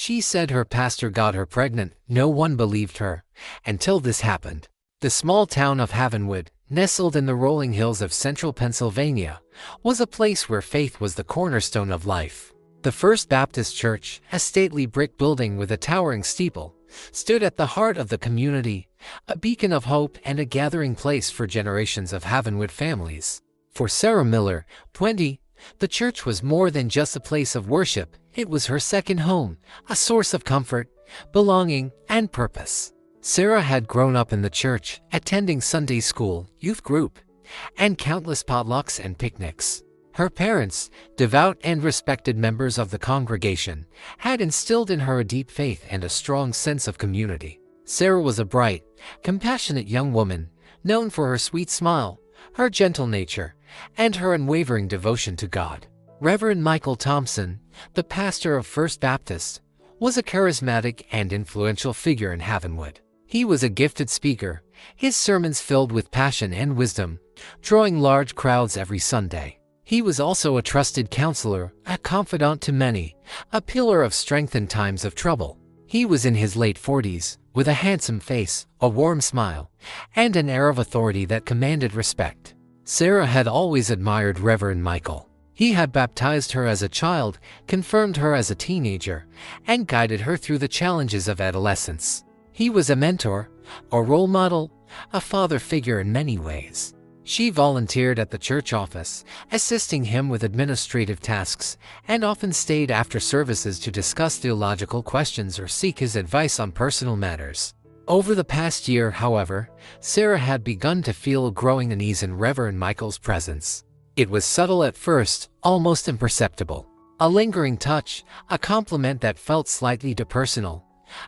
She said her pastor got her pregnant. No one believed her, until this happened. The small town of Havenwood, nestled in the rolling hills of central Pennsylvania, was a place where faith was the cornerstone of life. The First Baptist Church, a stately brick building with a towering steeple, stood at the heart of the community, a beacon of hope and a gathering place for generations of Havenwood families. For Sarah Miller, 20, the church was more than just a place of worship. It was her second home, a source of comfort, belonging, and purpose. Sarah had grown up in the church, attending Sunday school, youth group, and countless potlucks and picnics. Her parents, devout and respected members of the congregation, had instilled in her a deep faith and a strong sense of community. Sarah was a bright, compassionate young woman, known for her sweet smile, her gentle nature, and her unwavering devotion to God. Reverend Michael Thompson, the pastor of First Baptist, was a charismatic and influential figure in Havenwood. He was a gifted speaker, his sermons filled with passion and wisdom, drawing large crowds every Sunday. He was also a trusted counselor, a confidant to many, a pillar of strength in times of trouble. He was in his late 40s, with a handsome face, a warm smile, and an air of authority that commanded respect. Sarah had always admired Reverend Michael. He had baptized her as a child, confirmed her as a teenager, and guided her through the challenges of adolescence. He was a mentor, a role model, a father figure in many ways. She volunteered at the church office, assisting him with administrative tasks, and often stayed after services to discuss theological questions or seek his advice on personal matters. Over the past year, however, Sarah had begun to feel a growing unease in Reverend Michael's presence. It was subtle at first, almost imperceptible. A lingering touch, a compliment that felt slightly depersonal,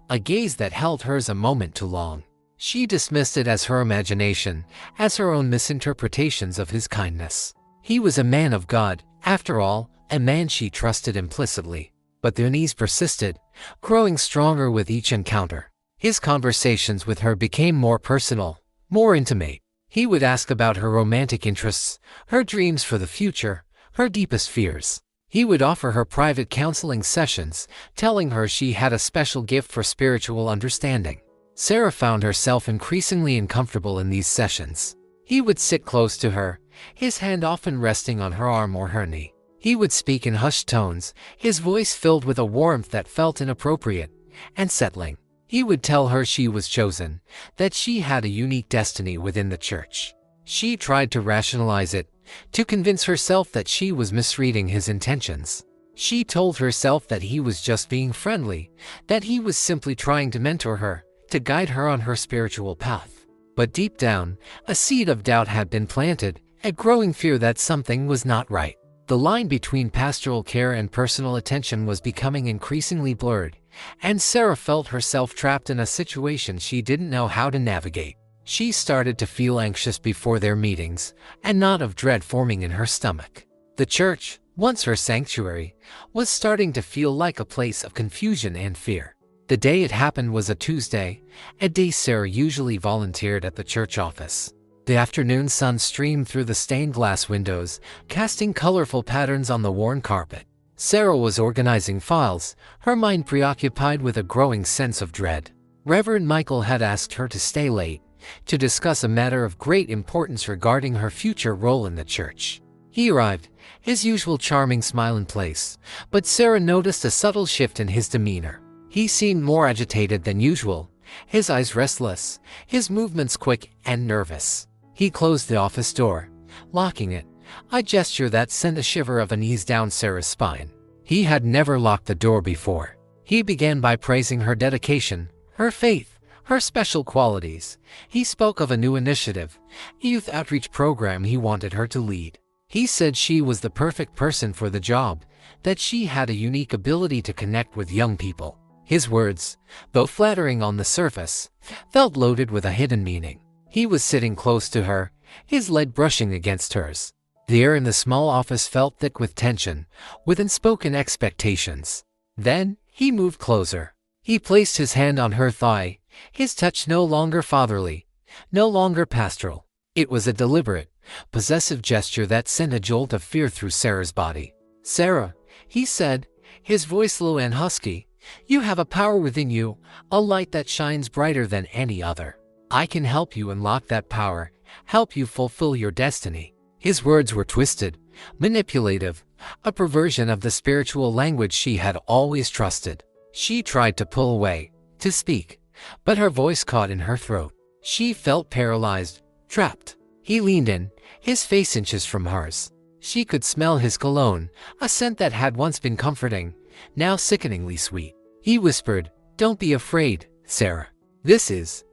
a gaze that held hers a moment too long. She dismissed it as her imagination, as her own misinterpretations of his kindness. He was a man of God, after all, a man she trusted implicitly. But the unease persisted, growing stronger with each encounter. His conversations with her became more personal, more intimate. He would ask about her romantic interests, her dreams for the future, her deepest fears. He would offer her private counseling sessions, telling her she had a special gift for spiritual understanding. Sarah found herself increasingly uncomfortable in these sessions. He would sit close to her, his hand often resting on her arm or her knee. He would speak in hushed tones, his voice filled with a warmth that felt inappropriate and settling. He would tell her she was chosen, that she had a unique destiny within the church. She tried to rationalize it, to convince herself that she was misreading his intentions. She told herself that he was just being friendly, that he was simply trying to mentor her, to guide her on her spiritual path. But deep down, a seed of doubt had been planted, a growing fear that something was not right. The line between pastoral care and personal attention was becoming increasingly blurred, and Sarah felt herself trapped in a situation she didn't know how to navigate. She started to feel anxious before their meetings, a knot of dread forming in her stomach. The church, once her sanctuary, was starting to feel like a place of confusion and fear. The day it happened was a Tuesday, a day Sarah usually volunteered at the church office. The afternoon sun streamed through the stained glass windows, casting colorful patterns on the worn carpet. Sarah was organizing files, her mind preoccupied with a growing sense of dread. Reverend Michael had asked her to stay late, to discuss a matter of great importance regarding her future role in the church. He arrived, his usual charming smile in place, but Sarah noticed a subtle shift in his demeanor. He seemed more agitated than usual, his eyes restless, his movements quick and nervous. He closed the office door, locking it, a gesture that sent a shiver of unease down Sarah's spine. He had never locked the door before. He began by praising her dedication, her faith, her special qualities. He spoke of a new initiative, a youth outreach program he wanted her to lead. He said she was the perfect person for the job, that she had a unique ability to connect with young people. His words, though flattering on the surface, felt loaded with a hidden meaning. He was sitting close to her, his leg brushing against hers. The air in the small office felt thick with tension, with unspoken expectations. Then, he moved closer. He placed his hand on her thigh, his touch no longer fatherly, no longer pastoral. It was a deliberate, possessive gesture that sent a jolt of fear through Sarah's body. "Sarah," he said, his voice low and husky, You have a power within you, a light that shines brighter than any other. I can help you unlock that power, help you fulfill your destiny." His words were twisted, manipulative, a perversion of the spiritual language she had always trusted. She tried to pull away, to speak, but her voice caught in her throat. She felt paralyzed, trapped. He leaned in, his face inches from hers. She could smell his cologne, a scent that had once been comforting, now sickeningly sweet. He whispered, "Don't be afraid, Sarah. This is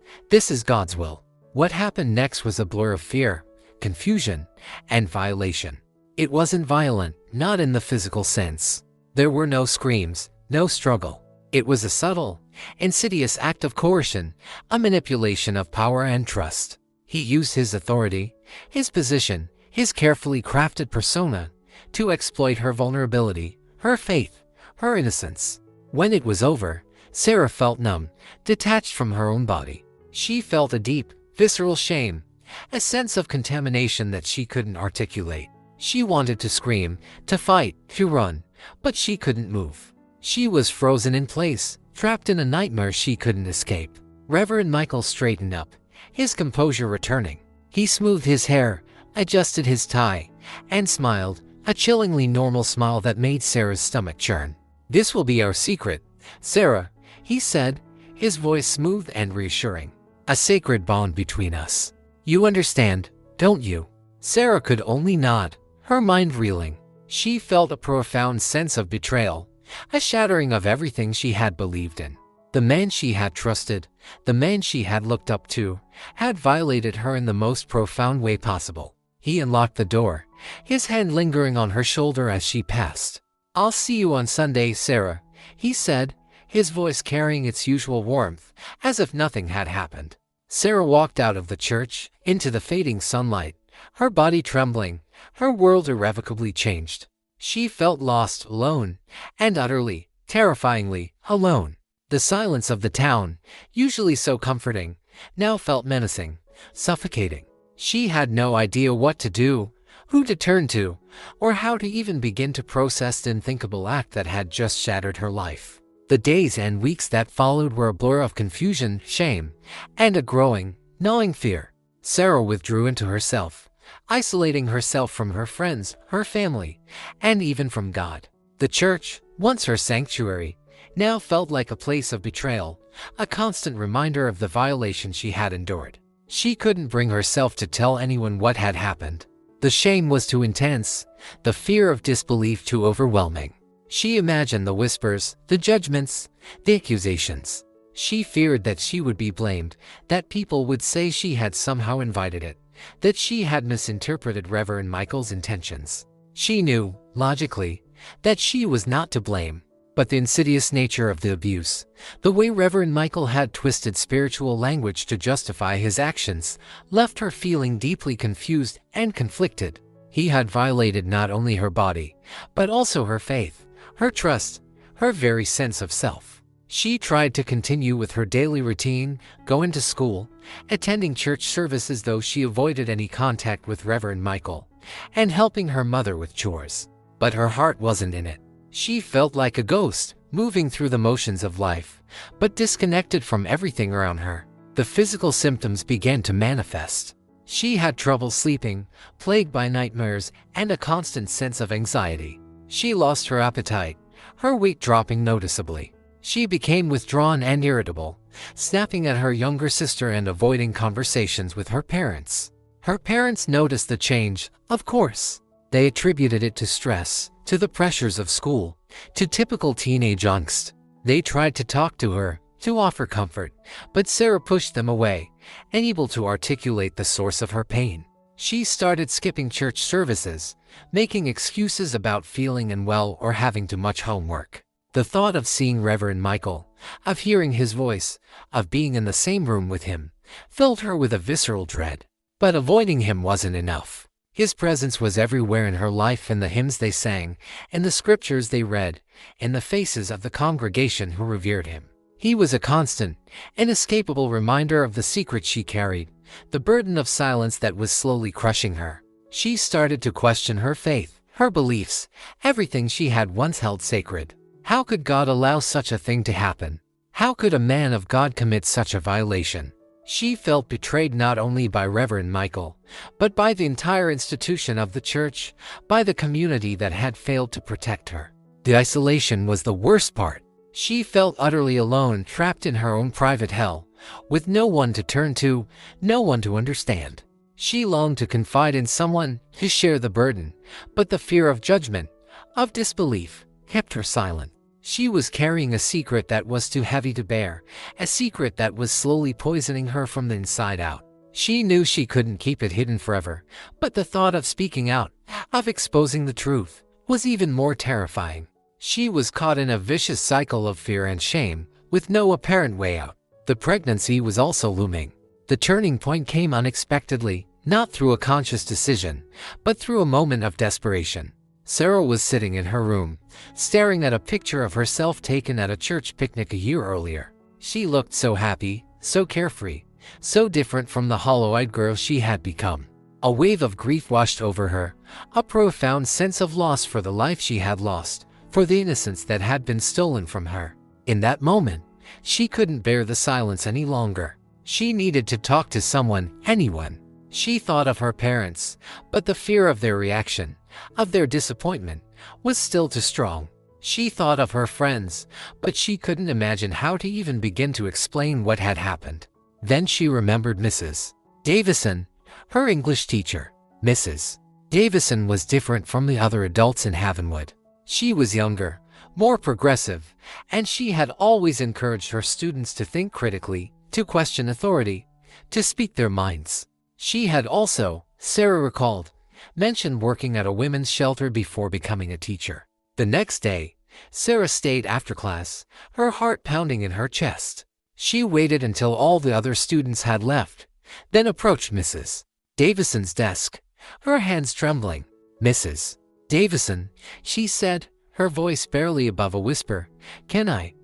God's will." What happened next was a blur of fear, confusion, and violation. It wasn't violent, not in the physical sense. There were no screams, no struggle. It was a subtle, insidious act of coercion, a manipulation of power and trust. He used his authority, his position, his carefully crafted persona, to exploit her vulnerability, her faith, her innocence. When it was over, Sarah felt numb, detached from her own body. She felt a deep, visceral shame, a sense of contamination that she couldn't articulate. She wanted to scream, to fight, to run, but she couldn't move. She was frozen in place, trapped in a nightmare she couldn't escape. Reverend Michael straightened up, his composure returning. He smoothed his hair, adjusted his tie, and smiled, a chillingly normal smile that made Sarah's stomach churn. "This will be our secret, Sarah," he said, his voice smooth and reassuring. "A sacred bond between us. You understand, don't you?" Sarah could only nod, her mind reeling. She felt a profound sense of betrayal, a shattering of everything she had believed in. The man she had trusted, the man she had looked up to, had violated her in the most profound way possible. He unlocked the door, his hand lingering on her shoulder as she passed. "I'll see you on Sunday, Sarah," he said, his voice carrying its usual warmth, as if nothing had happened. Sarah walked out of the church, into the fading sunlight, her body trembling, her world irrevocably changed. She felt lost, alone, and utterly, terrifyingly, alone. The silence of the town, usually so comforting, now felt menacing, suffocating. She had no idea what to do, who to turn to, or how to even begin to process the unthinkable act that had just shattered her life. The days and weeks that followed were a blur of confusion, shame, and a growing, gnawing fear. Sarah withdrew into herself, isolating herself from her friends, her family, and even from God. The church, once her sanctuary, now felt like a place of betrayal, a constant reminder of the violation she had endured. She couldn't bring herself to tell anyone what had happened. The shame was too intense, the fear of disbelief too overwhelming. She imagined the whispers, the judgments, the accusations. She feared that she would be blamed, that people would say she had somehow invited it, that she had misinterpreted Reverend Michael's intentions. She knew, logically, that she was not to blame. But the insidious nature of the abuse, the way Reverend Michael had twisted spiritual language to justify his actions, left her feeling deeply confused and conflicted. He had violated not only her body, but also her faith, her trust, her very sense of self. She tried to continue with her daily routine, going to school, attending church services though she avoided any contact with Reverend Michael, and helping her mother with chores. But her heart wasn't in it. She felt like a ghost, moving through the motions of life, but disconnected from everything around her. The physical symptoms began to manifest. She had trouble sleeping, plagued by nightmares, and a constant sense of anxiety. She lost her appetite, her weight dropping noticeably. She became withdrawn and irritable, snapping at her younger sister and avoiding conversations with her parents. Her parents noticed the change, of course. They attributed it to stress, to the pressures of school, to typical teenage angst. They tried to talk to her, to offer comfort, but Sarah pushed them away, unable to articulate the source of her pain. She started skipping church services, making excuses about feeling unwell or having too much homework. The thought of seeing Reverend Michael, of hearing his voice, of being in the same room with him, filled her with a visceral dread. But avoiding him wasn't enough. His presence was everywhere in her life, in the hymns they sang, in the scriptures they read, in the faces of the congregation who revered him. He was a constant, inescapable reminder of the secret she carried, the burden of silence that was slowly crushing her. She started to question her faith, her beliefs, everything she had once held sacred. How could God allow such a thing to happen? How could a man of God commit such a violation? She felt betrayed not only by Reverend Michael, but by the entire institution of the church, by the community that had failed to protect her. The isolation was the worst part. She felt utterly alone, trapped in her own private hell, with no one to turn to, no one to understand. She longed to confide in someone, to share the burden, but the fear of judgment, of disbelief, kept her silent. She was carrying a secret that was too heavy to bear, a secret that was slowly poisoning her from the inside out. She knew she couldn't keep it hidden forever, but the thought of speaking out, of exposing the truth, was even more terrifying. She was caught in a vicious cycle of fear and shame, with no apparent way out. The pregnancy was also looming. The turning point came unexpectedly, not through a conscious decision, but through a moment of desperation. Sarah was sitting in her room, staring at a picture of herself taken at a church picnic a year earlier. She looked so happy, so carefree, so different from the hollow-eyed girl she had become. A wave of grief washed over her, a profound sense of loss for the life she had lost, for the innocence that had been stolen from her. In that moment, she couldn't bear the silence any longer. She needed to talk to someone, anyone. She thought of her parents, but the fear of their reaction, of their disappointment, was still too strong. She thought of her friends, but she couldn't imagine how to even begin to explain what had happened. Then she remembered Mrs. Davison, her English teacher. Mrs. Davison was different from the other adults in Havenwood. She was younger, more progressive, and she had always encouraged her students to think critically, to question authority, to speak their minds. She had also, Sarah recalled, mentioned working at a women's shelter before becoming a teacher. The next day, Sarah stayed after class, her heart pounding in her chest. She waited until all the other students had left, then approached Mrs. Davison's desk, her hands trembling. "Mrs. Davison," she said, her voice barely above a whisper, Can I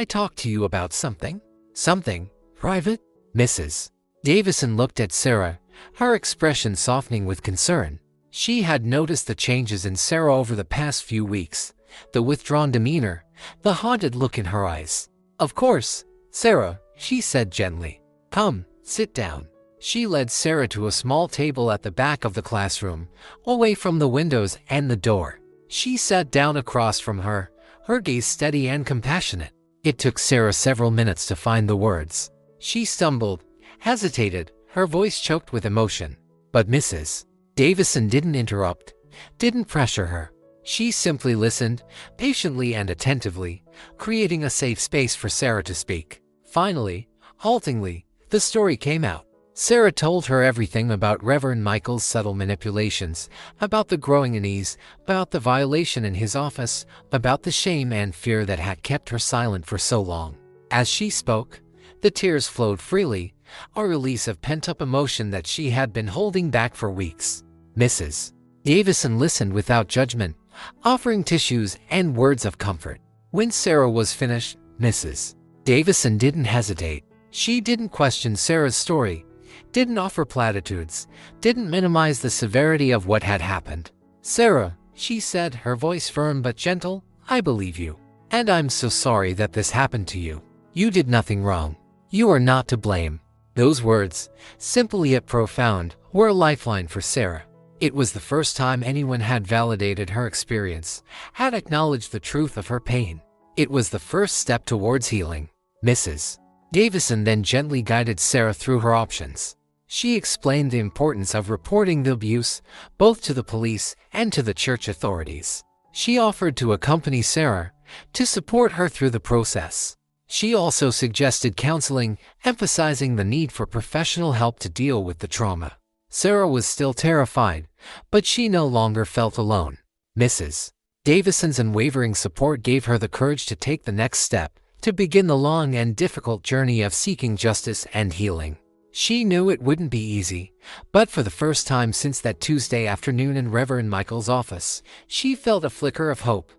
talk to you about something? Something private?" Mrs. Davison looked at Sarah, her expression softening with concern. She had noticed the changes in Sarah over the past few weeks, the withdrawn demeanor, the haunted look in her eyes. "Of course, Sarah," she said gently. "Come, sit down." She led Sarah to a small table at the back of the classroom, away from the windows and the door. She sat down across from her, her gaze steady and compassionate. It took Sarah several minutes to find the words. She stumbled, hesitated, her voice choked with emotion. But Mrs. Davison didn't interrupt, didn't pressure her. She simply listened, patiently and attentively, creating a safe space for Sarah to speak. Finally, haltingly, the story came out. Sarah told her everything about Reverend Michael's subtle manipulations, about the growing unease, about the violation in his office, about the shame and fear that had kept her silent for so long. As she spoke, the tears flowed freely, a release of pent-up emotion that she had been holding back for weeks. Mrs. Davison listened without judgment, offering tissues and words of comfort. When Sarah was finished, Mrs. Davison didn't hesitate. She didn't question Sarah's story, didn't offer platitudes, didn't minimize the severity of what had happened. "Sarah," she said, her voice firm but gentle, "I believe you. And I'm so sorry that this happened to you. You did nothing wrong. You are not to blame." Those words, simple yet profound, were a lifeline for Sarah. It was the first time anyone had validated her experience, had acknowledged the truth of her pain. It was the first step towards healing. Mrs. Davison then gently guided Sarah through her options. She explained the importance of reporting the abuse, both to the police and to the church authorities. She offered to accompany Sarah, to support her through the process. She also suggested counseling, emphasizing the need for professional help to deal with the trauma. Sarah was still terrified, but she no longer felt alone. Mrs. Davison's unwavering support gave her the courage to take the next step, to begin the long and difficult journey of seeking justice and healing. She knew it wouldn't be easy, but for the first time since that Tuesday afternoon in Reverend Michael's office, she felt a flicker of hope,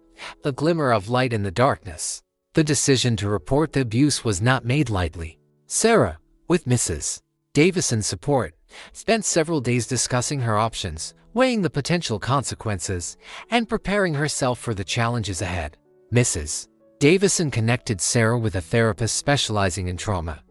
a glimmer of light in the darkness. The decision to report the abuse was not made lightly. Sarah, with Mrs. Davison's support, spent several days discussing her options, weighing the potential consequences, and preparing herself for the challenges ahead. Mrs. Davison connected Sarah with a therapist specializing in trauma,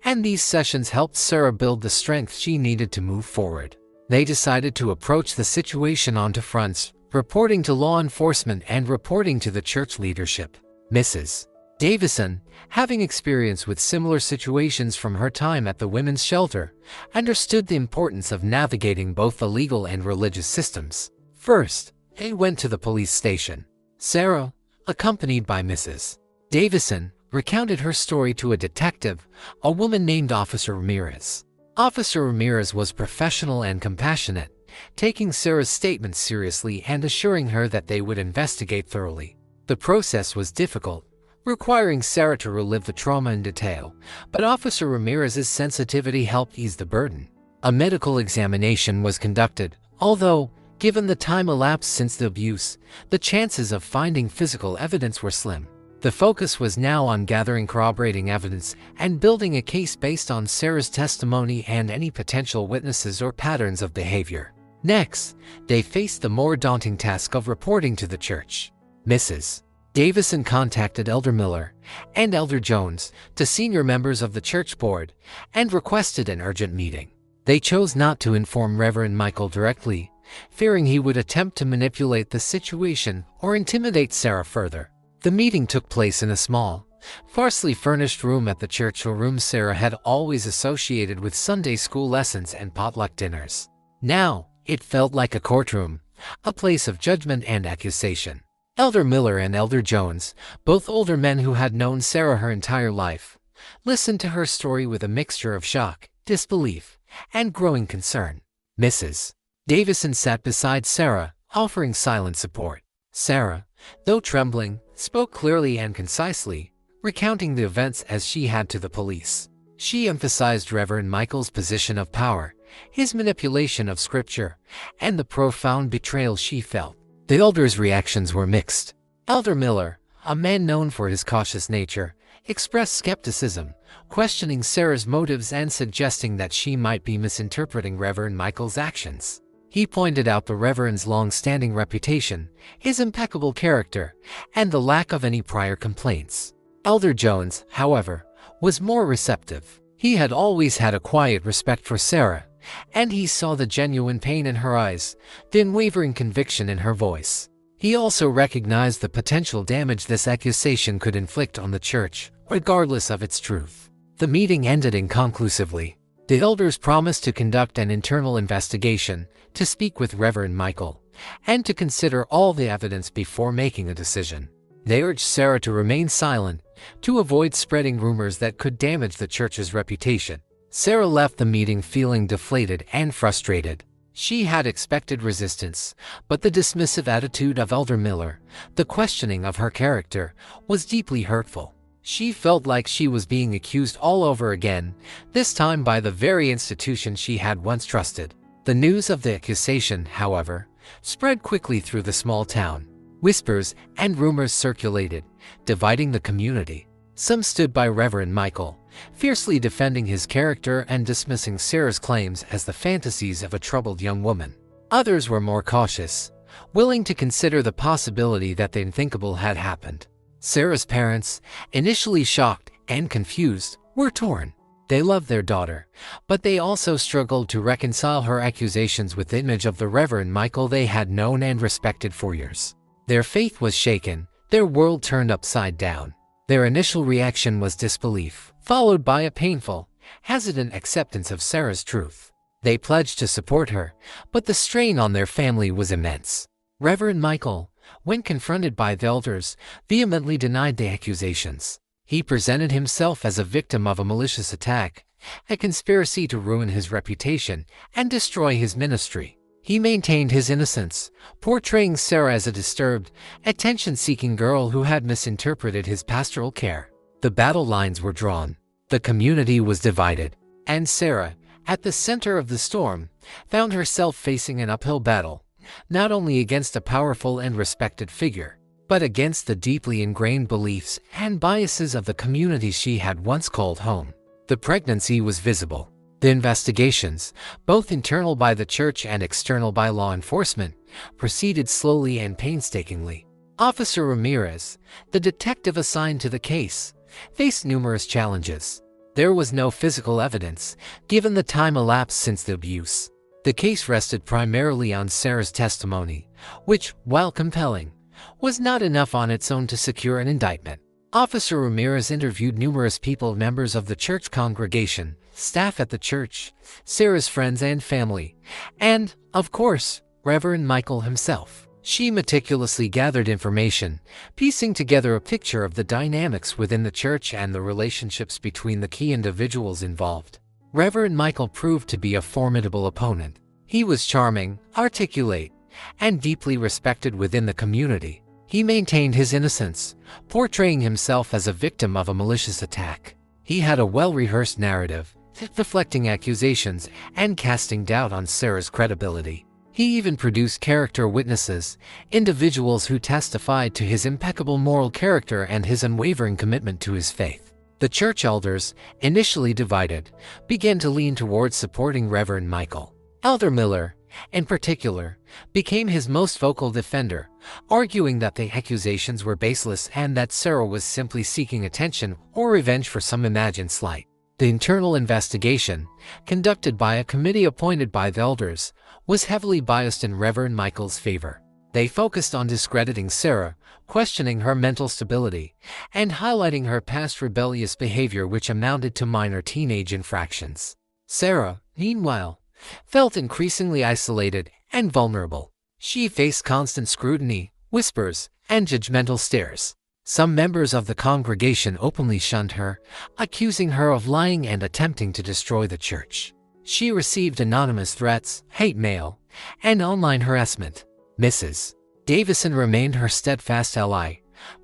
and these sessions helped Sarah build the strength she needed to move forward. They decided to approach the situation on two fronts, reporting to law enforcement and reporting to the church leadership. Mrs. Davison, having experience with similar situations from her time at the women's shelter, understood the importance of navigating both the legal and religious systems. First, they went to the police station. Sarah, accompanied by Mrs. Davison, recounted her story to a detective, a woman named Officer Ramirez. Officer Ramirez was professional and compassionate, taking Sarah's statements seriously and assuring her that they would investigate thoroughly. The process was difficult, requiring Sarah to relive the trauma in detail, but Officer Ramirez's sensitivity helped ease the burden. A medical examination was conducted, although, given the time elapsed since the abuse, the chances of finding physical evidence were slim. The focus was now on gathering corroborating evidence and building a case based on Sarah's testimony and any potential witnesses or patterns of behavior. Next, they faced the more daunting task of reporting to the church. Mrs. Davison contacted Elder Miller and Elder Jones, two senior members of the church board, and requested an urgent meeting. They chose not to inform Reverend Michael directly, fearing he would attempt to manipulate the situation or intimidate Sarah further. The meeting took place in a small, sparsely furnished room at the church, a room Sarah had always associated with Sunday school lessons and potluck dinners. Now, it felt like a courtroom, a place of judgment and accusation. Elder Miller and Elder Jones, both older men who had known Sarah her entire life, listened to her story with a mixture of shock, disbelief, and growing concern. Mrs. Davison sat beside Sarah, offering silent support. Sarah, though trembling, spoke clearly and concisely, recounting the events as she had to the police. She emphasized Reverend Michael's position of power, his manipulation of scripture, and the profound betrayal she felt. The elders' reactions were mixed. Elder Miller, a man known for his cautious nature, expressed skepticism, questioning Sarah's motives and suggesting that she might be misinterpreting Reverend Michael's actions. He pointed out the Reverend's long-standing reputation, his impeccable character, and the lack of any prior complaints. Elder Jones, however, was more receptive. He had always had a quiet respect for Sarah, and he saw the genuine pain in her eyes, the unwavering conviction in her voice. He also recognized the potential damage this accusation could inflict on the church, regardless of its truth. The meeting ended inconclusively. The elders promised to conduct an internal investigation, to speak with Reverend Michael, and to consider all the evidence before making a decision. They urged Sarah to remain silent, to avoid spreading rumors that could damage the church's reputation. Sarah left the meeting feeling deflated and frustrated. She had expected resistance, but the dismissive attitude of Elder Miller, the questioning of her character, was deeply hurtful. She felt like she was being accused all over again, this time by the very institution she had once trusted. The news of the accusation, however, spread quickly through the small town. Whispers and rumors circulated, dividing the community. Some stood by Reverend Michael, fiercely defending his character and dismissing Sarah's claims as the fantasies of a troubled young woman. Others were more cautious, willing to consider the possibility that the unthinkable had happened. Sarah's parents, initially shocked and confused, were torn. They loved their daughter, but they also struggled to reconcile her accusations with the image of the Reverend Michael they had known and respected for years. Their faith was shaken, their world turned upside down. Their initial reaction was disbelief, followed by a painful, hesitant acceptance of Sarah's truth. They pledged to support her, but the strain on their family was immense. Reverend Michael, when confronted by the elders, vehemently denied the accusations. He presented himself as a victim of a malicious attack, a conspiracy to ruin his reputation and destroy his ministry. He maintained his innocence, portraying Sarah as a disturbed, attention-seeking girl who had misinterpreted his pastoral care. The battle lines were drawn. The community was divided, and Sarah, at the center of the storm, found herself facing an uphill battle, not only against a powerful and respected figure, but against the deeply ingrained beliefs and biases of the community she had once called home. The pregnancy was visible. The investigations, both internal by the church and external by law enforcement, proceeded slowly and painstakingly. Officer Ramirez, the detective assigned to the case, faced numerous challenges. There was no physical evidence, given the time elapsed since the abuse. The case rested primarily on Sarah's testimony, which, while compelling, was not enough on its own to secure an indictment. Officer Ramirez interviewed numerous people, members of the church congregation, staff at the church, Sarah's friends and family, and, of course, Reverend Michael himself. She meticulously gathered information, piecing together a picture of the dynamics within the church and the relationships between the key individuals involved. Reverend Michael proved to be a formidable opponent. He was charming, articulate, and deeply respected within the community. He maintained his innocence, portraying himself as a victim of a malicious attack. He had a well-rehearsed narrative, deflecting accusations and casting doubt on Sarah's credibility. He even produced character witnesses, individuals who testified to his impeccable moral character and his unwavering commitment to his faith. The church elders, initially divided, began to lean towards supporting Reverend Michael. Elder Miller, in particular, became his most vocal defender, arguing that the accusations were baseless and that Sarah was simply seeking attention or revenge for some imagined slight. The internal investigation, conducted by a committee appointed by the elders, was heavily biased in Reverend Michael's favor. They focused on discrediting Sarah, questioning her mental stability, and highlighting her past rebellious behavior, which amounted to minor teenage infractions. Sarah, meanwhile, felt increasingly isolated and vulnerable. She faced constant scrutiny, whispers, and judgmental stares. Some members of the congregation openly shunned her, accusing her of lying and attempting to destroy the church. She received anonymous threats, hate mail, and online harassment. Mrs. Davison remained her steadfast ally,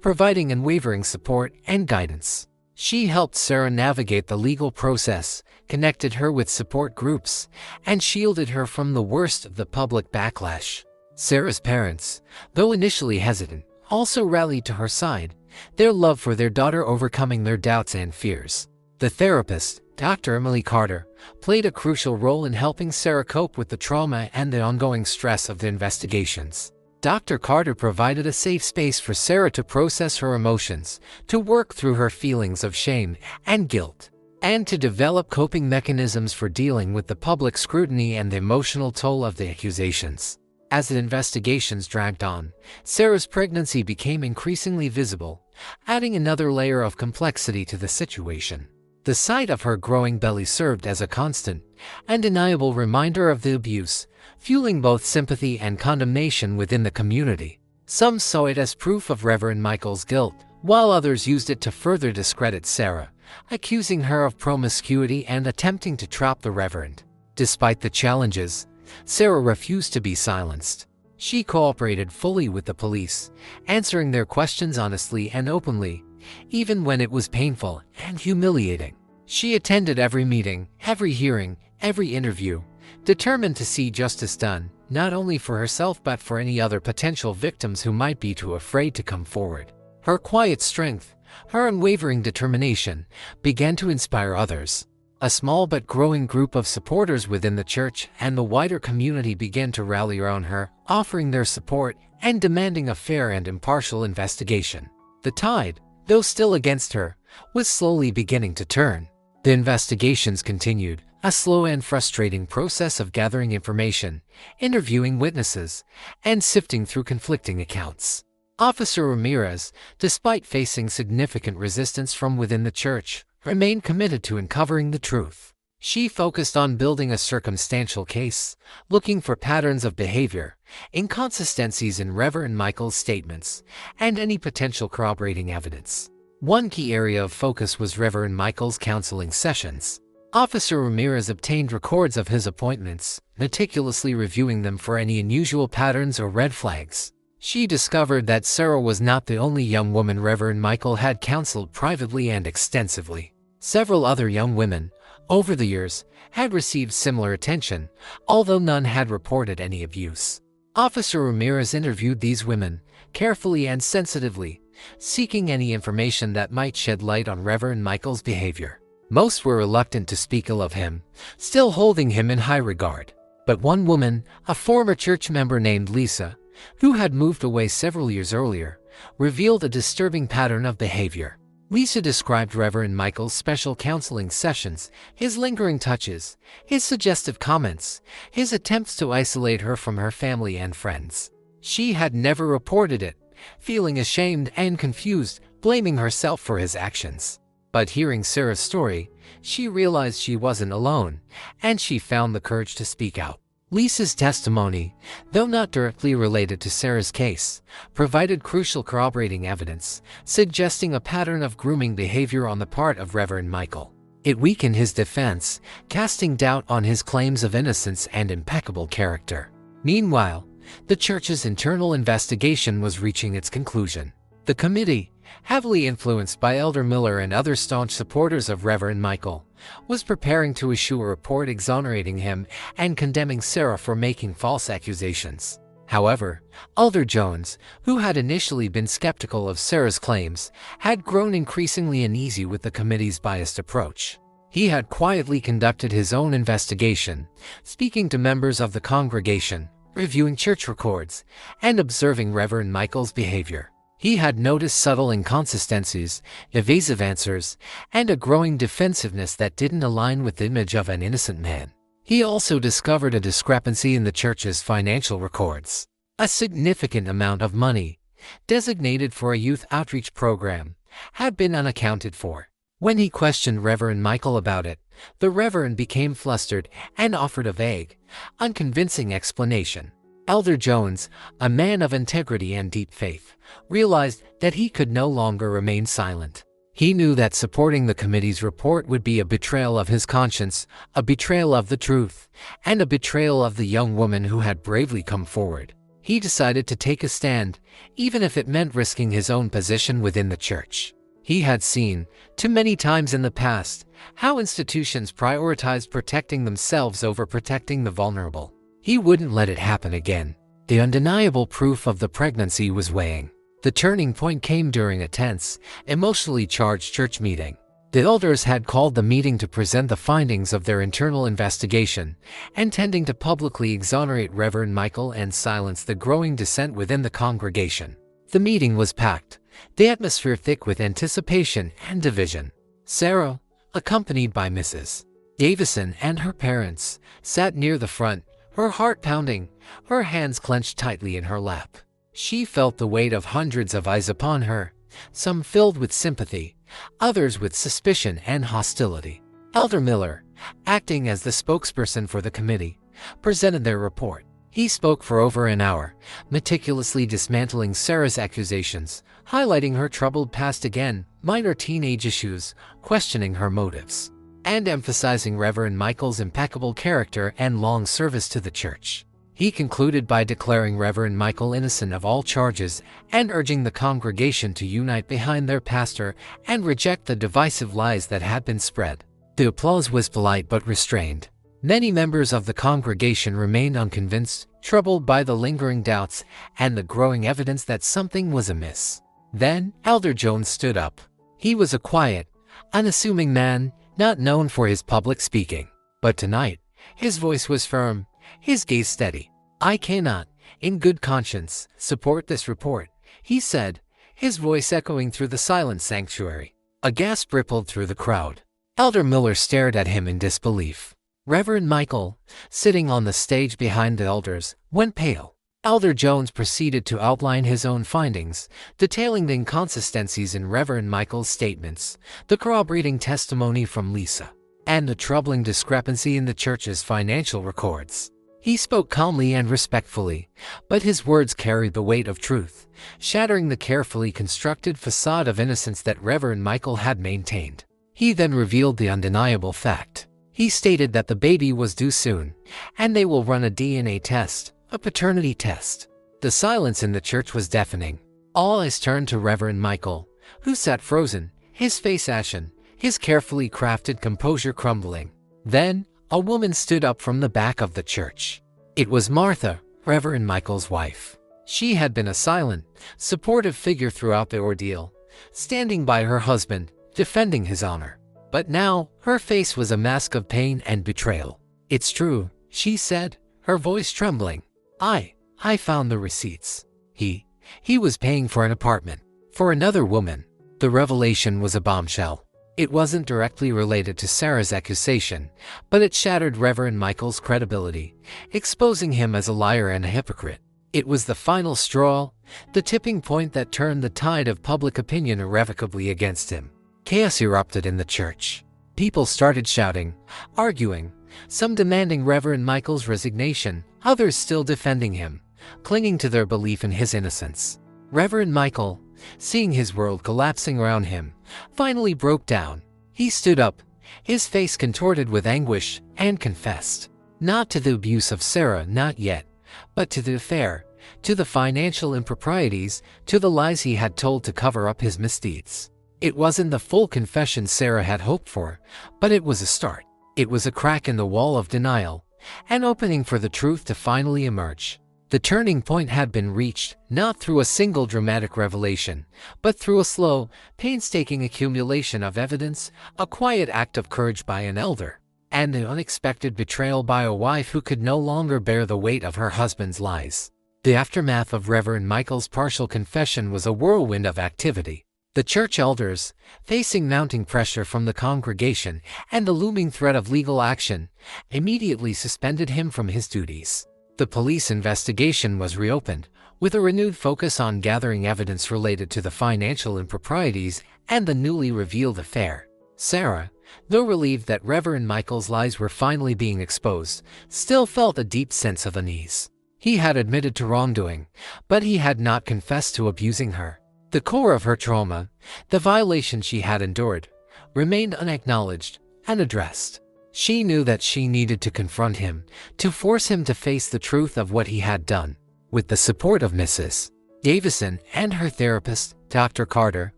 providing unwavering support and guidance. She helped Sarah navigate the legal process, connected her with support groups, and shielded her from the worst of the public backlash. Sarah's parents, though initially hesitant, also rallied to her side, their love for their daughter overcoming their doubts and fears. The therapist, Dr. Emily Carter, played a crucial role in helping Sarah cope with the trauma and the ongoing stress of the investigations. Dr. Carter provided a safe space for Sarah to process her emotions, to work through her feelings of shame and guilt, and to develop coping mechanisms for dealing with the public scrutiny and the emotional toll of the accusations. As the investigations dragged on, Sarah's pregnancy became increasingly visible, adding another layer of complexity to the situation. The sight of her growing belly served as a constant, undeniable reminder of the abuse, fueling both sympathy and condemnation within the community. Some saw it as proof of Reverend Michael's guilt, while others used it to further discredit Sarah, accusing her of promiscuity and attempting to trap the Reverend. Despite the challenges, Sarah refused to be silenced. She cooperated fully with the police, answering their questions honestly and openly, even when it was painful and humiliating. She attended every meeting, every hearing, every interview, determined to see justice done, not only for herself but for any other potential victims who might be too afraid to come forward. Her quiet strength, her unwavering determination, began to inspire others. A small but growing group of supporters within the church and the wider community began to rally around her, offering their support and demanding a fair and impartial investigation. The tide, though still against her, was slowly beginning to turn. The investigations continued, a slow and frustrating process of gathering information, interviewing witnesses, and sifting through conflicting accounts. Officer Ramirez, despite facing significant resistance from within the church, remained committed to uncovering the truth. She focused on building a circumstantial case, looking for patterns of behavior, inconsistencies in Reverend Michael's statements, and any potential corroborating evidence. One key area of focus was Reverend Michael's counseling sessions. Officer Ramirez obtained records of his appointments, meticulously reviewing them for any unusual patterns or red flags. She discovered that Sarah was not the only young woman Reverend Michael had counseled privately and extensively. Several other young women, over the years, had received similar attention, although none had reported any abuse. Officer Ramirez interviewed these women, carefully and sensitively, seeking any information that might shed light on Reverend Michael's behavior. Most were reluctant to speak ill of him, still holding him in high regard. But one woman, a former church member named Lisa, who had moved away several years earlier, revealed a disturbing pattern of behavior. Lisa described Reverend Michael's special counseling sessions, his lingering touches, his suggestive comments, his attempts to isolate her from her family and friends. She had never reported it, feeling ashamed and confused, blaming herself for his actions. But hearing Sarah's story, she realized she wasn't alone, and she found the courage to speak out. Lisa's testimony, though not directly related to Sarah's case, provided crucial corroborating evidence, suggesting a pattern of grooming behavior on the part of Reverend Michael. It weakened his defense, casting doubt on his claims of innocence and impeccable character. Meanwhile, the church's internal investigation was reaching its conclusion. The committee, heavily influenced by Elder Miller and other staunch supporters of Reverend Michael, was preparing to issue a report exonerating him and condemning Sarah for making false accusations. However, Elder Jones, who had initially been skeptical of Sarah's claims, had grown increasingly uneasy with the committee's biased approach. He had quietly conducted his own investigation, speaking to members of the congregation, reviewing church records, and observing Reverend Michael's behavior. He had noticed subtle inconsistencies, evasive answers, and a growing defensiveness that didn't align with the image of an innocent man. He also discovered a discrepancy in the church's financial records. A significant amount of money, designated for a youth outreach program, had been unaccounted for. When he questioned Reverend Michael about it, the Reverend became flustered and offered a vague, unconvincing explanation. Elder Jones, a man of integrity and deep faith, realized that he could no longer remain silent. He knew that supporting the committee's report would be a betrayal of his conscience, a betrayal of the truth, and a betrayal of the young woman who had bravely come forward. He decided to take a stand, even if it meant risking his own position within the church. He had seen, too many times in the past, how institutions prioritized protecting themselves over protecting the vulnerable. He wouldn't let it happen again. The undeniable proof of the pregnancy was weighing. The turning point came during a tense, emotionally charged church meeting. The elders had called the meeting to present the findings of their internal investigation, intending to publicly exonerate Reverend Michael and silence the growing dissent within the congregation. The meeting was packed, the atmosphere thick with anticipation and division. Sarah, accompanied by Mrs. Davison and her parents, sat near the front, her heart pounding, her hands clenched tightly in her lap. She felt the weight of hundreds of eyes upon her, some filled with sympathy, others with suspicion and hostility. Elder Miller, acting as the spokesperson for the committee, presented their report. He spoke for over an hour, meticulously dismantling Sarah's accusations, highlighting her troubled past again, minor teenage issues, questioning her motives, and emphasizing Reverend Michael's impeccable character and long service to the church. He concluded by declaring Reverend Michael innocent of all charges and urging the congregation to unite behind their pastor and reject the divisive lies that had been spread. The applause was polite but restrained. Many members of the congregation remained unconvinced, troubled by the lingering doubts and the growing evidence that something was amiss. Then, Elder Jones stood up. He was a quiet, unassuming man, not known for his public speaking. But tonight, his voice was firm, his gaze steady. "I cannot, in good conscience, support this report," he said, his voice echoing through the silent sanctuary. A gasp rippled through the crowd. Elder Miller stared at him in disbelief. Reverend Michael, sitting on the stage behind the elders, went pale. Elder Jones proceeded to outline his own findings, detailing the inconsistencies in Reverend Michael's statements, the corroborating testimony from Lisa, and the troubling discrepancy in the church's financial records. He spoke calmly and respectfully, but his words carried the weight of truth, shattering the carefully constructed facade of innocence that Reverend Michael had maintained. He then revealed the undeniable fact. He stated that the baby was due soon, and they will run a DNA test, a paternity test. The silence in the church was deafening. All eyes turned to Reverend Michael, who sat frozen, his face ashen, his carefully crafted composure crumbling. Then, a woman stood up from the back of the church. It was Martha, Reverend Michael's wife. She had been a silent, supportive figure throughout the ordeal, standing by her husband, defending his honor. But now, her face was a mask of pain and betrayal. "It's true," she said, her voice trembling. I found the receipts." He he was paying for an apartment for another woman. The revelation was a bombshell. It wasn't directly related to Sarah's accusation, but it shattered Reverend Michael's credibility, exposing him as a liar and a hypocrite. It was the final straw, the tipping point that turned the tide of public opinion irrevocably against him. Chaos erupted in the church. People started shouting, arguing, some demanding Reverend Michael's resignation, others still defending him, clinging to their belief in his innocence. Reverend Michael, seeing his world collapsing around him, finally broke down. He stood up, his face contorted with anguish, and confessed. Not to the abuse of Sarah, not yet, but to the affair, to the financial improprieties, to the lies he had told to cover up his misdeeds. It wasn't the full confession Sarah had hoped for, but it was a start. It was a crack in the wall of denial, an opening for the truth to finally emerge. The turning point had been reached, not through a single dramatic revelation, but through a slow, painstaking accumulation of evidence, a quiet act of courage by an elder, and an unexpected betrayal by a wife who could no longer bear the weight of her husband's lies. The aftermath of Reverend Michael's partial confession was a whirlwind of activity. The church elders, facing mounting pressure from the congregation and the looming threat of legal action, immediately suspended him from his duties. The police investigation was reopened, with a renewed focus on gathering evidence related to the financial improprieties and the newly revealed affair. Sarah, though relieved that Reverend Michael's lies were finally being exposed, still felt a deep sense of unease. He had admitted to wrongdoing, but he had not confessed to abusing her. The core of her trauma, the violation she had endured, remained unacknowledged, unaddressed. She knew that she needed to confront him, to force him to face the truth of what he had done. With the support of Mrs. Davison and her therapist, Dr. Carter,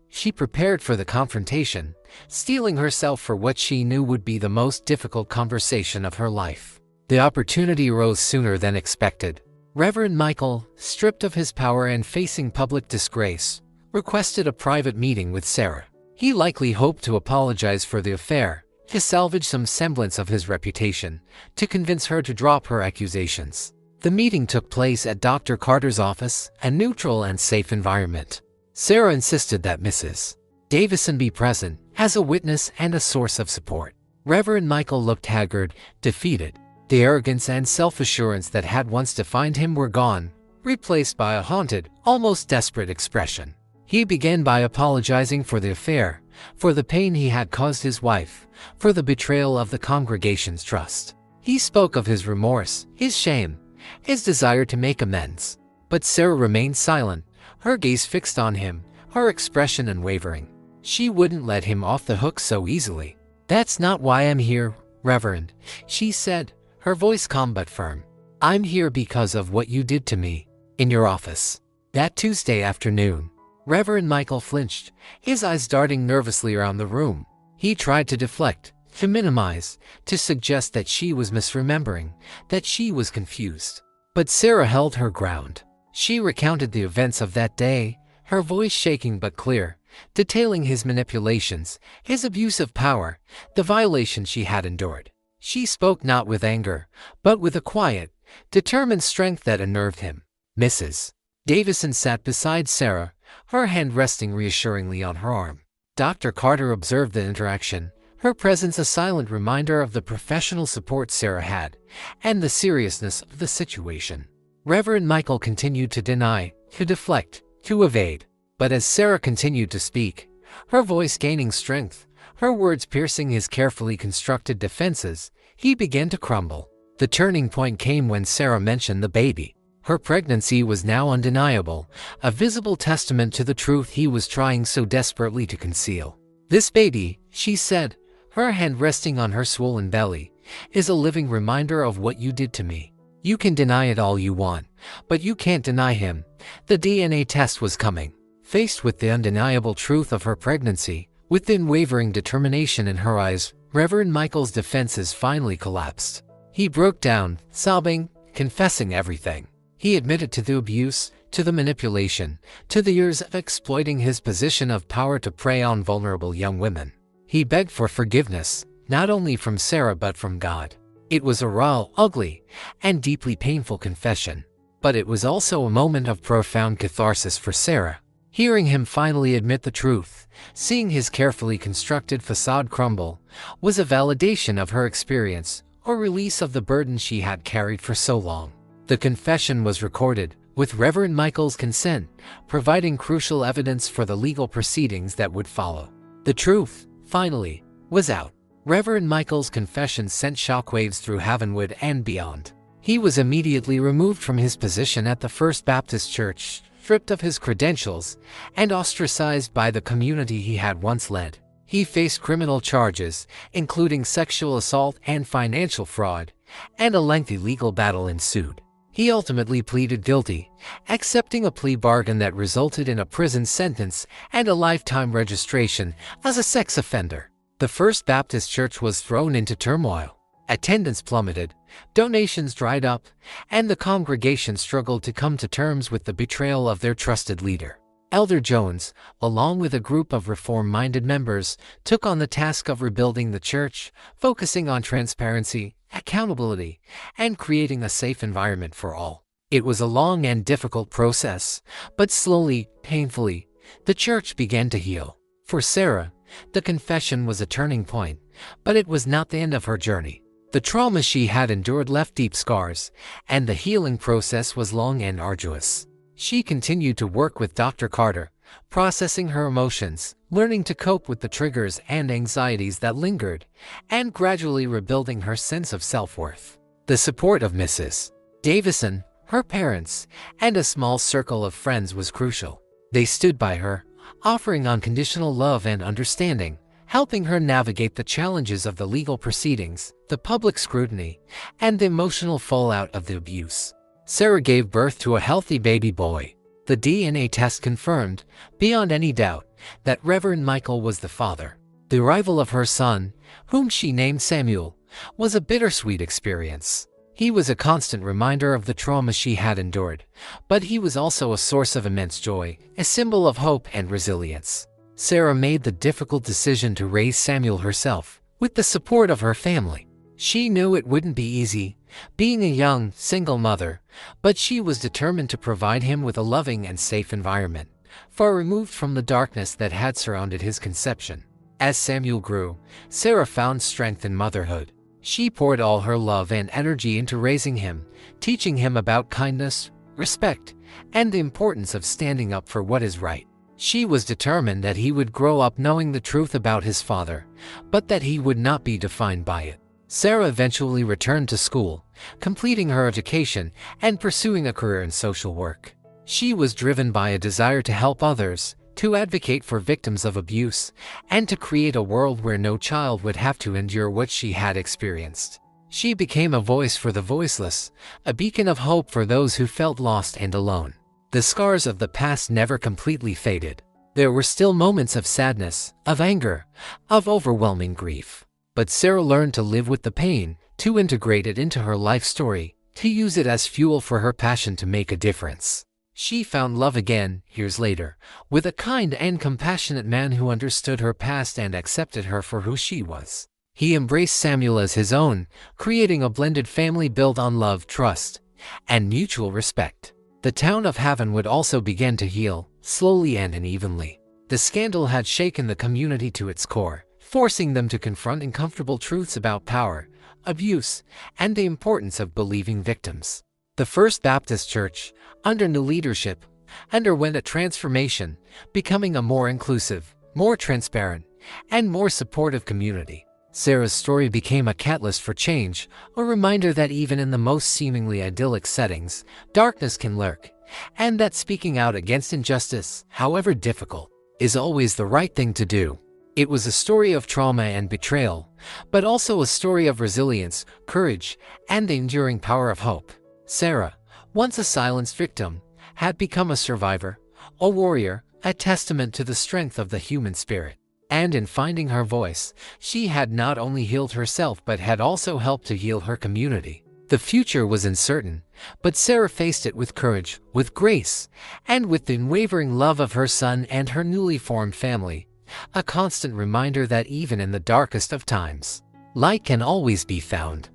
she prepared for the confrontation, steeling herself for what she knew would be the most difficult conversation of her life. The opportunity rose sooner than expected. Reverend Michael, stripped of his power and facing public disgrace, requested a private meeting with Sarah. He likely hoped to apologize for the affair, to salvage some semblance of his reputation, to convince her to drop her accusations. The meeting took place at Dr. Carter's office, a neutral and safe environment. Sarah insisted that Mrs. Davison be present, as a witness and a source of support. Reverend Michael looked haggard, defeated. The arrogance and self-assurance that had once defined him were gone, replaced by a haunted, almost desperate expression. He began by apologizing for the affair, for the pain he had caused his wife, for the betrayal of the congregation's trust. He spoke of his remorse, his shame, his desire to make amends. But Sarah remained silent, her gaze fixed on him, her expression unwavering. She wouldn't let him off the hook so easily. "That's not why I'm here, Reverend," she said, her voice calm but firm. "I'm here because of what you did to me, in your office, that Tuesday afternoon." Reverend Michael flinched, his eyes darting nervously around the room. He tried to deflect, to minimize, to suggest that she was misremembering, that she was confused. But Sarah held her ground. She recounted the events of that day, her voice shaking but clear, detailing his manipulations, his abuse of power, the violations she had endured. She spoke not with anger, but with a quiet, determined strength that unnerved him. Mrs. Davison sat beside Sarah, her hand resting reassuringly on her arm. Dr. Carter observed the interaction, her presence a silent reminder of the professional support Sarah had, and the seriousness of the situation. Reverend Michael continued to deny, to deflect, to evade. But as Sarah continued to speak, her voice gaining strength, her words piercing his carefully constructed defenses, he began to crumble. The turning point came when Sarah mentioned the baby. Her pregnancy was now undeniable, a visible testament to the truth he was trying so desperately to conceal. "This baby," she said, her hand resting on her swollen belly, "is a living reminder of what you did to me. You can deny it all you want, but you can't deny him. The DNA test was coming." Faced with the undeniable truth of her pregnancy, with unwavering determination in her eyes, Reverend Michael's defenses finally collapsed. He broke down, sobbing, confessing everything. He admitted to the abuse, to the manipulation, to the years of exploiting his position of power to prey on vulnerable young women. He begged for forgiveness, not only from Sarah but from God. It was a raw, ugly, and deeply painful confession. But it was also a moment of profound catharsis for Sarah. Hearing him finally admit the truth, seeing his carefully constructed facade crumble, was a validation of her experience, or release of the burden she had carried for so long. The confession was recorded, with Reverend Michael's consent, providing crucial evidence for the legal proceedings that would follow. The truth, finally, was out. Reverend Michael's confession sent shockwaves through Havenwood and beyond. He was immediately removed from his position at the First Baptist Church, stripped of his credentials, and ostracized by the community he had once led. He faced criminal charges, including sexual assault and financial fraud, and a lengthy legal battle ensued. He ultimately pleaded guilty, accepting a plea bargain that resulted in a prison sentence and a lifetime registration as a sex offender. The First Baptist Church was thrown into turmoil. Attendance plummeted, donations dried up, and the congregation struggled to come to terms with the betrayal of their trusted leader. Elder Jones, along with a group of reform-minded members, took on the task of rebuilding the church, focusing on transparency, accountability, and creating a safe environment for all. It was a long and difficult process, but slowly, painfully, the church began to heal. For Sarah, the confession was a turning point, but it was not the end of her journey. The trauma she had endured left deep scars, and the healing process was long and arduous. She continued to work with Dr. Carter, processing her emotions, learning to cope with the triggers and anxieties that lingered, and gradually rebuilding her sense of self-worth. The support of Mrs. Davison, her parents, and a small circle of friends was crucial. They stood by her, offering unconditional love and understanding, helping her navigate the challenges of the legal proceedings, the public scrutiny, and the emotional fallout of the abuse. Sarah gave birth to a healthy baby boy. The DNA test confirmed, beyond any doubt, that Reverend Michael was the father. The arrival of her son, whom she named Samuel, was a bittersweet experience. He was a constant reminder of the trauma she had endured, but he was also a source of immense joy, a symbol of hope and resilience. Sarah made the difficult decision to raise Samuel herself, with the support of her family. She knew it wouldn't be easy, being a young, single mother, but she was determined to provide him with a loving and safe environment, far removed from the darkness that had surrounded his conception. As Samuel grew, Sarah found strength in motherhood. She poured all her love and energy into raising him, teaching him about kindness, respect, and the importance of standing up for what is right. She was determined that he would grow up knowing the truth about his father, but that he would not be defined by it. Sarah eventually returned to school, completing her education and pursuing a career in social work. She was driven by a desire to help others, to advocate for victims of abuse, and to create a world where no child would have to endure what she had experienced. She became a voice for the voiceless, a beacon of hope for those who felt lost and alone. The scars of the past never completely faded. There were still moments of sadness, of anger, of overwhelming grief. But Sarah learned to live with the pain, to integrate it into her life story, to use it as fuel for her passion to make a difference. She found love again, years later, with a kind and compassionate man who understood her past and accepted her for who she was. He embraced Samuel as his own, creating a blended family built on love, trust, and mutual respect. The town of Havenwood also began to heal, slowly and unevenly. The scandal had shaken the community to its core, forcing them to confront uncomfortable truths about power, abuse, and the importance of believing victims. The First Baptist Church, under new leadership, underwent a transformation, becoming a more inclusive, more transparent, and more supportive community. Sarah's story became a catalyst for change, a reminder that even in the most seemingly idyllic settings, darkness can lurk, and that speaking out against injustice, however difficult, is always the right thing to do. It was a story of trauma and betrayal, but also a story of resilience, courage, and the enduring power of hope. Sarah, once a silenced victim, had become a survivor, a warrior, a testament to the strength of the human spirit. And in finding her voice, she had not only healed herself but had also helped to heal her community. The future was uncertain, but Sarah faced it with courage, with grace, and with the unwavering love of her son and her newly formed family. A constant reminder that even in the darkest of times, light can always be found.